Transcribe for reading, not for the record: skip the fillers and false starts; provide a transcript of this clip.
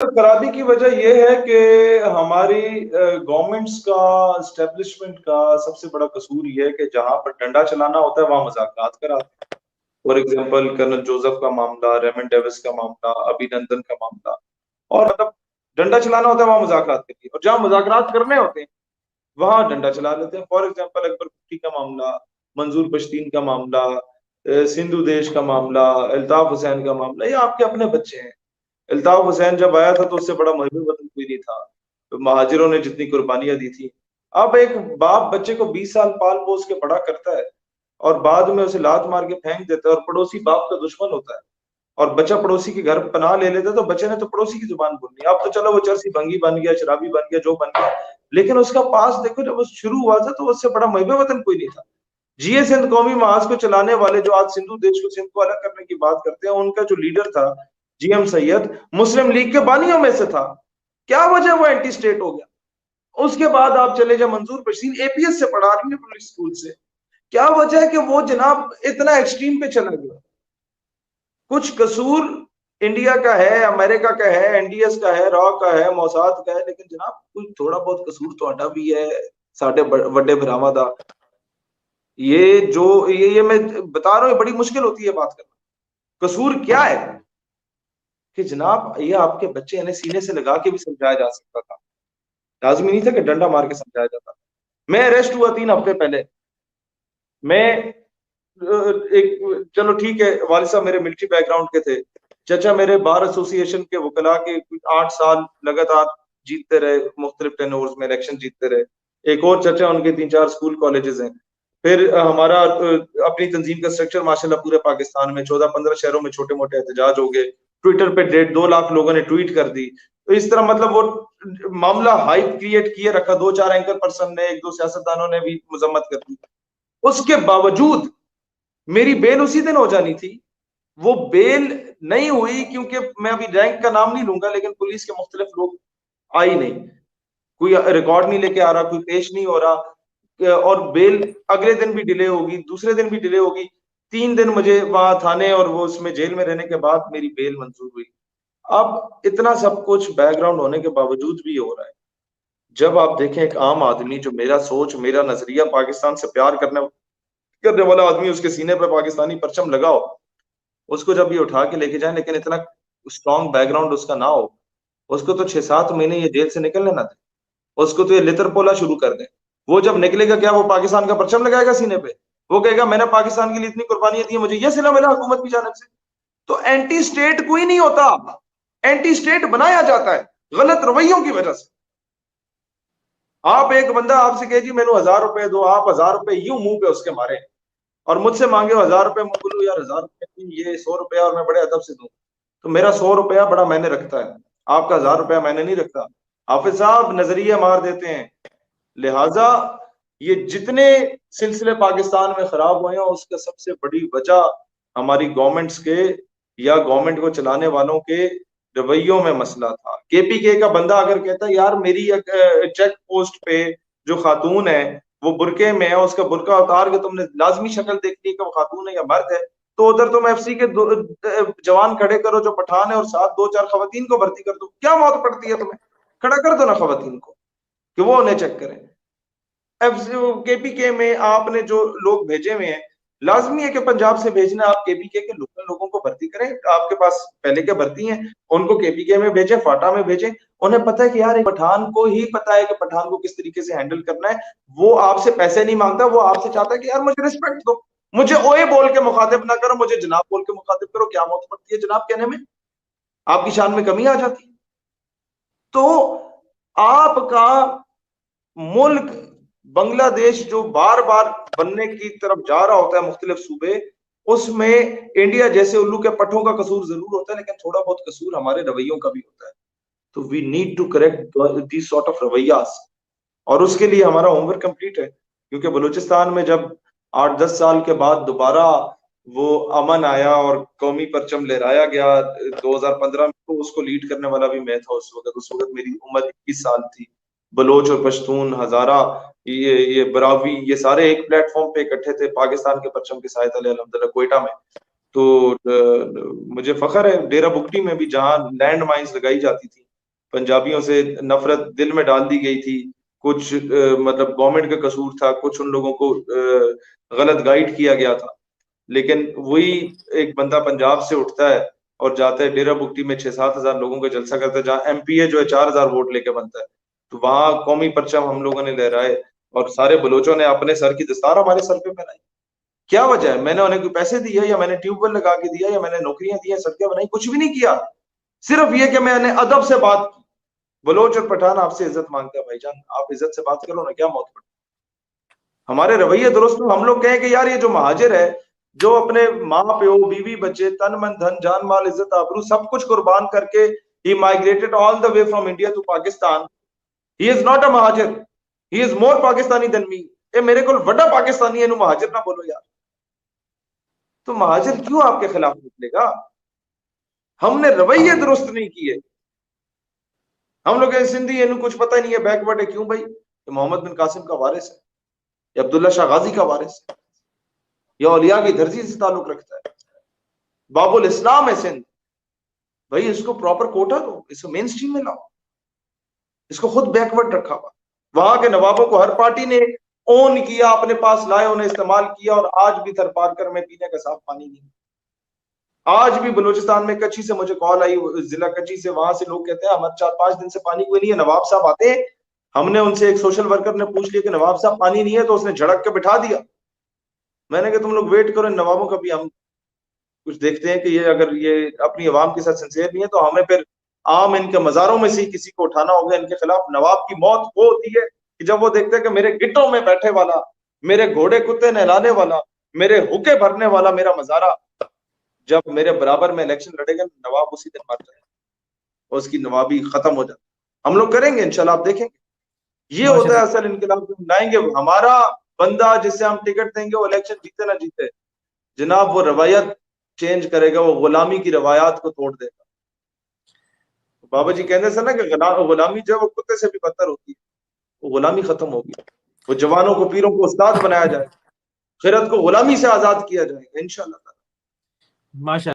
खराबी की वजह यह है कि हमारी गवर्नमेंट्स का, एस्टेब्लिशमेंट का सबसे बड़ा कसूर यह है कि जहां पर डंडा चलाना होता है वहां मजाकरात कराते हैं। फॉर एग्जाम्पल कर्नल जोसेफ का मामला, रेमंड डेविस का मामला, अभिनंदन का मामला। और मतलब डंडा चलाना होता है वहां मजाकरात करती है, और जहां मजाकरात करने होते हैं वहां डंडा चला लेते हैं। फॉर एग्जाम्पल अकबर कुट्टी का मामला, मंजूर पश्तीन का मामला, सिंधु देश का मामला, अल्ताफ हुसैन का मामला, ये आपके अपने बच्चे हैं। अल्ताफ हुसैन जब आया था तो उससे बड़ा महबूब वतन कोई नहीं था, तो महाजिरों ने जितनी कुर्बानियां दी थी। अब एक बाप बच्चे को 20 साल पाल पोस के बड़ा करता है और बाद में उसे लात मार के फेंक देता है, और पड़ोसी बाप का दुश्मन होता है, और बच्चा पड़ोसी के घर पनाह ले लेता है, तो बच्चे ने तो पड़ोसी की जुबान बोलनी है। अब तो चलो वो चरसी भंगी बन गया, शराबी बन गया, जो बन गया, लेकिन उसका पास देखो, जब वो शुरू हुआ था तो उससे बड़ा महबूब वतन कोई नहीं था। जीए सिंध कौमी महाज को चलाने वाले जो आज सिंधु देश को, सिंध को अलग करने की बात करते हैं, उनका जो लीडर था जीएम सैयद, मुस्लिम लीग के बानियों में से था। क्या वजह वो एंटी स्टेट हो गया? उसके बाद आप चले जाए, मंजूर पश्तीन एपीएस से पढ़ा रही है पब्लिक स्कूल से, क्या वजह है कि वो जनाब इतना एक्सट्रीम पे चला गया? कुछ कसूर इंडिया का है, अमेरिका का है, एनडीएस का है, रॉ का है, मोसाद का है, लेकिन जनाब कोई थोड़ा बहुत कसूर तो आटा भी है साढ़े बड़े भरावा दा। ये जो ये मैं बता रहा हूँ, बड़ी मुश्किल होती है बात करना। कसूर क्या है कि जनाब ये आपके बच्चे, इन्हें सीने से लगा के भी समझाया जा सकता था, लाजमी नहीं था कि डंडा मार के समझाया जाता। मैं अरेस्ट हुआ 3 हफ्ते पहले। मैं एक, चलो ठीक है, वालिद साहब मेरे मिलिट्री बैकग्राउंड के थे, चचा मेरे बार एसोसिएशन के वकला के 8 साल लगातार जीतते रहे, मुख्तलिफ टेन्योर्स में इलेक्शन जीतते रहे। एक और चचा, उनके 3-4 स्कूल कॉलेजेस हैं। फिर हमारा अपनी तंजीम का स्ट्रक्चर माशाल्लाह पूरे पाकिस्तान में 14-15 शहरों में छोटे मोटे एहतजाज हो गए। ट्विटर पे 1.5-2 लाख लोगों ने ट्वीट कर दी। तो इस तरह मतलब वो मामला हाइप क्रिएट किए रखा, 2-4 एंकर पर्सन ने, 1-2 सियासतदानों ने भी मजम्मत कर दी। उसके बावजूद मेरी बेल उसी दिन हो जानी थी, वो बेल नहीं हुई, क्योंकि मैं अभी रैंक का नाम नहीं लूंगा, लेकिन पुलिस के मुख्तलिफ लोग आई नहीं, कोई रिकॉर्ड नहीं लेके आ रहा, कोई पेश नहीं हो रहा, और बेल अगले दिन भी डिले होगी, दूसरे दिन भी डिले होगी। 3 दिन मुझे वहां थाने और वो उसमें जेल में रहने के बाद मेरी बेल मंजूर हुई। अब इतना सब कुछ बैकग्राउंड होने के बावजूद भी हो रहा है। जब आप देखें एक आम आदमी, जो मेरा सोच, मेरा नजरिया, पाकिस्तान से प्यार करने करने वाला आदमी, उसके सीने पर पाकिस्तानी परचम लगाओ, उसको जब ये उठा के लेके जाए, लेकिन इतना स्ट्रॉन्ग बैकग्राउंड उसका ना हो, उसको तो 6-7 महीने ये जेल से निकलने ना दे, उसको तो ये लितर पोला शुरू कर दे। वो जब निकलेगा, क्या वो पाकिस्तान का परचम लगाएगा सीने पे? वो कहेगा मैंने पाकिस्तान के लिए इतनी कुर्बानियां दी, मुझे ये सिला मिला हुकूमत की जानब से। तो एंटी स्टेट कोई नहीं होता, एंटी स्टेट बनाया जाता है गलत रवैयों की वजह से। आप, एक बंदा आपसे कहे जी मैंने 1000 रुपए दो, आप 1000 रुपए यूं मुंह पे उसके मारे, और मुझसे मांगे 1000 रुपए, मैं बोलूं यार 1000 रुपए ये 100 रुपया, और मैं बड़े अदब से दूं, तो मेरा 100 रुपया बड़ा मैंने रखता है, आपका 1000 रुपया मैंने नहीं रखता। हाफिज साहब नजरिए मार देते हैं। लिहाजा ये जितने सिलसिले पाकिस्तान में खराब हुए हैं, उसका सबसे बड़ी वजह हमारी गवर्नमेंट्स के, या गवर्नमेंट को चलाने वालों के रवैयों में मसला था। केपीके का बंदा अगर कहता है यार मेरी चेक पोस्ट पे जो खातून है वो बुरके में है, उसका बुरका उतार के तुमने लाजमी शक्ल देखनी है कि वो खातून है या मर्द है, तो उधर तुम एफसी के जवान खड़े करो जो पठान है, और साथ 2-4 खवातीन को भर्ती कर दो। क्या मौत पड़ती है तुम्हें? खड़ा कर दो ना खवातीन को कि वो उन्हें चेक करें। केपीके में आपने जो लोग भेजे हुए हैं, लाजमी है कि पंजाब से भेजना, आप केपीके के लोकल लोगों को भर्ती करें। आपके पास पहले के भर्ती हैं, उनको केपीके में भेजें, फाटा में भेजें। उन्हें पता है कि यार पठान को ही पता है कि पठान को किस तरीके से हैंडल करना है। वो आपसे पैसे नहीं मांगता, वो आपसे चाहता है कि यार मुझे रिस्पेक्ट दो, मुझे ओए बोल के मुखातिब ना करो, मुझे जनाब बोल के मुखातिब करो। क्या मौत पड़ती है जनाब कहने में? आपकी शान में कमी आ जाती है। तो आपका मुल्क बांग्लादेश जो बार बार बनने की तरफ जा रहा होता है, मुख्तलिफ सूबे, उसमें इंडिया जैसे उल्लू के पट्टों का कसूर जरूर होता है, लेकिन थोड़ा बहुत कसूर हमारे रवैयों का भी होता है। तो we need to correct this sort of रवैयास, और उसके लिए हमारा होमवर्क कंप्लीट है। क्योंकि बलूचिस्तान में जब 8-10 साल के बाद दोबारा वो अमन आया और कौमी परचम लहराया गया 2015 में, तो उसको लीड करने वाला भी मैं था उस वक्त मेरी उम्र 21 साल थी। बलोच और पश्तून, हजारा, ये बरावी, ये सारे एक प्लेटफॉर्म पे इकट्ठे थे पाकिस्तान के परचम के साय तले अल्हम्दुलिल्लाह कोयटा में। तो मुझे फख्र है डेरा बुगटी में भी, जहां लैंड माइंस लगाई जाती थी, पंजाबियों से नफरत दिल में डाल दी गई थी, कुछ मतलब गवर्नमेंट का कसूर था, कुछ उन लोगों को गलत गाइड किया गया था। लेकिन वही एक बंदा पंजाब से उठता है और जाता है डेरा बुगटी में 6-7 हजार लोगों का जलसा करता है, जहाँ एमपीए जो है 4 हजार वोट लेके बनता है, तो वहां कौमी परचम हम लोगों ने लहराए और सारे बलोचों ने अपने सर की दस्तार हमारे सर पे पहनाई। क्या वजह है? मैंने उन्हें कोई पैसे दिए, या मैंने ट्यूबवेल लगा के दिया, या मैंने नौकरियां दी, सड़कें बनाई? कुछ भी नहीं किया। सिर्फ ये कि मैंने अदब से बात की। बलोच और पठान आपसे इज्जत मांगता है भाईजान, आप इज्जत से बात करो ना, क्या मौत पड़ी? हमारे रवैये दुरुस्त हो। हम लोग कहें कि यार ये जो महाजिर है, जो अपने माँ प्यो बीवी बच्चे तन मन धन जान माल इज्जत आबरू सब कुछ कुर्बान करके he migrated all the way from India to Pakistan, he is not a Mohajir, he is more Pakistani than me. ये मेरे को बड़ा पाकिस्तानी है, महाजिर ना बोलो यार। तो महाजिर क्यों आपके खिलाफ निकलेगा? हमने रवैये दुरुस्त नहीं किए। हम लोग सिंधी इन्हें कुछ पता ही नहीं है, बैकवर्ड है। क्यों भाई? ये मोहम्मद बिन कासिम का वारिस है, या अब्दुल्ला शाह गाजी का वारिस है, या औलिया की धरती से ताल्लुक रखता है, बाबुल इस्लाम है सिंध। भाई इसको प्रॉपर कोटा दो, इसको मेन स्ट्रीम में लाओ। इसको खुद बैकवर्ड रखा हुआ। वहां के नवाबों को हर पार्टी ने ओन किया, अपने पास लाए, उन्हें इस्तेमाल किया, और आज भी थरपारकर में पीने का साफ पानी नहीं। आज भी बलूचिस्तान में कच्ची से मुझे कॉल आई, जिला कच्ची से, वहां से लोग कहते हैं हमारे 4-5 दिन से पानी कोई नहीं है। नवाब साहब आते हैं, हमने उनसे, एक सोशल वर्कर ने पूछ लिया कि नवाब साहब पानी नहीं है, तो उसने झड़क के बिठा दिया। मैंने कहा तुम लोग वेट करो, नवाबों का भी हम कुछ देखते हैं कि ये अगर ये अपनी आवाम के साथ सिंसियर नहीं है, तो हमें फिर आम इनके मजारों में से किसी को उठाना होगा इनके खिलाफ। नवाब की मौत वो होती है कि जब वो देखते हैं कि मेरे गिट्टों में बैठे वाला, मेरे घोड़े कुत्ते नहलाने वाला, मेरे हुक्के भरने वाला मेरा मजारा जब मेरे बराबर में इलेक्शन लड़ेगा, नवाब उसी दिन मर जाए और उसकी नवाबी खत्म हो जाए। हम लोग करेंगे इंशाल्लाह, आप देखेंगे। ये होता है असल इनकलाब जो लाएंगे। हमारा बंदा जिससे हम टिकट देंगे, वो इलेक्शन जीते ना जीते जनाब, वो रवायत चेंज करेगा, वो गुलामी की रवायात को तोड़ देगा। बाबा जी कहते थे ना कि गुलामी जो है वो कुत्ते से भी बदतर होती है। वो गुलामी खत्म होगी, वो जवानों को पीरों को उस्ताद बनाया जाए, खिरत को गुलामी से आजाद किया जाएगा इंशाल्लाह। माशा